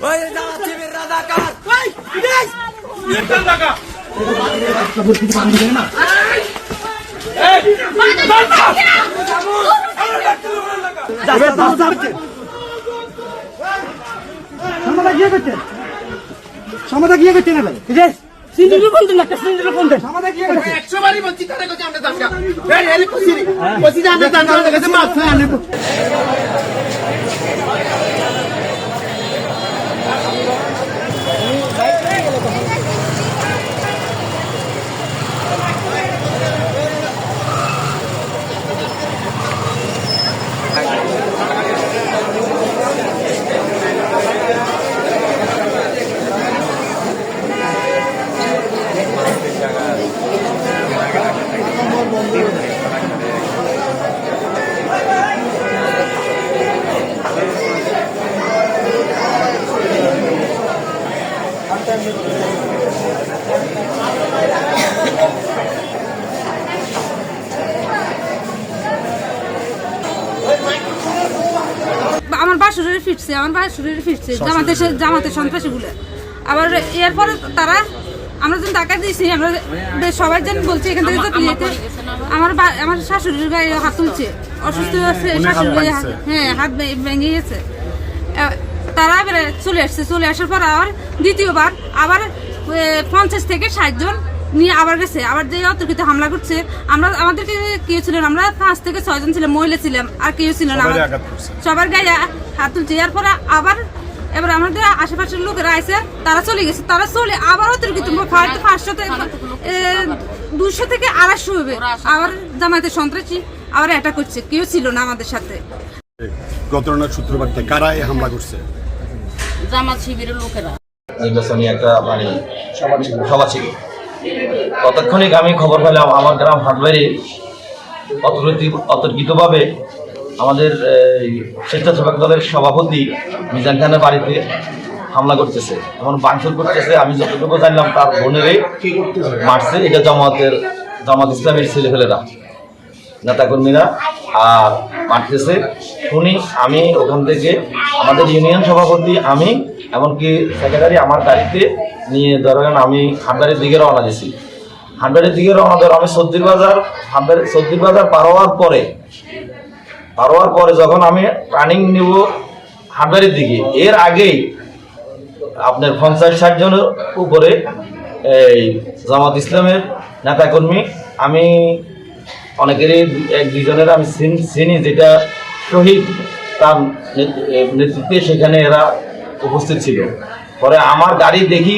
ওই জামাত শিবির রাজাকার সমাধা গিয়ে করছেন ভাই সিন্ডিকেট কোনটা না সিন্ডিকেট কোনটা সমাধা গিয়ে করছে 100 বারই বলছি তারে কইছি আমরা দাঙ্গা এই হেলি কইছিনি কইছি যে আমরা দাঙ্গা হয়ে গেছে মাছ খায় আনবো আমার বাসুরের ফিরছে জামাতের সন্ত্রাসী গুলো আবার এরপরে তারা আমরা যখন টাকা দিয়েছি আমরা সবাই যেন বলছি এখান থেকে যেতে আমার শাশুড়ির গায়ে হাত তুলছে অসুস্থ আছে শাশুড়ির গায়ে হ্যাঁ হাত ভেঙে গেছে তারা এবারে চলে আসার পর আবার দ্বিতীয়বার আবার 50 থেকে 60 জন নিয়ে আবার গেছে আবার যে অতর্কিত হামলা করছে আমাদেরকে কেউ ছিলেন আমরা 5 থেকে 6 জন ছিলাম মহিলা ছিলাম আর কেউ ছিল না সবার গায়ে হাত তুলছে এরপরে আবার এবার আমাদের আশেপাশের লোকেরা আছে তারা চলে গেছে তারা চলে আবার অতর্কিত 500 থেকে 200 থেকে 250 হবে আবার জামায়াতের সন্ত্রাসী আবার অ্যাটাক করছে কেউ ছিল না আমাদের সাথে ঘটনার সূত্রপাত কারা এই হামলা করছে জামাত শিবিরের লোকেরা নির্বাচনী একটা মানে সভা ছিল ততক্ষণিক আমি খবর পেলাম আমার গ্রাম হাটবাড়ি অতর্কিতভাবে আমাদের স্বেচ্ছাসেবক দলের সভাপতি মিজান খানের বাড়িতে হামলা করতেছে এমন ভাঙচুর করতেছে আমি যতটুকু জানলাম তার বোনেরই মারছে এটা জামাত ইসলামের ছেলেপেলেরা নেতাকর্মীরা আর মারতেছে শুনি আমি ওখান থেকে আমাদের ইউনিয়ন সভাপতি আমি এমনকি সেক্রেটারি আমার গাড়িতে নিয়ে ধরেন আমি হাটবাড়ির দিকে রওনা দিয়েছি হাটবাড়ির দিকে রওনা দেওয়ার আমি সর্দির বাজার পার হওয়ার পরে যখন আমি রানিং নিব হাটবাড়ির দিকে এর আগেই আপনার 50-60 জনের উপরে এই জামাত ইসলামের নেতাকর্মী আমি অনেকেরই 1-2 জনের আমি চিনি যেটা শহীদ তার নেতৃত্বে সেখানে এরা উপস্থিত ছিল পরে আমার গাড়ি দেখি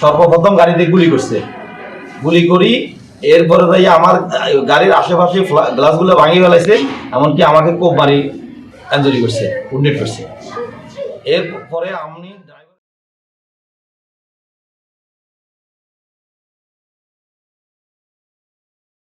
সর্বপ্রথম গাড়িতে গুলি করি এরপরে যাই আমার গাড়ির আশেপাশে গ্লাসগুলো ভাঙিয়ে ফেলাইছে এমনকি আমাকে কোপ মারি ইনজুরি করছে উন্ডেট করছে এরপরে আমি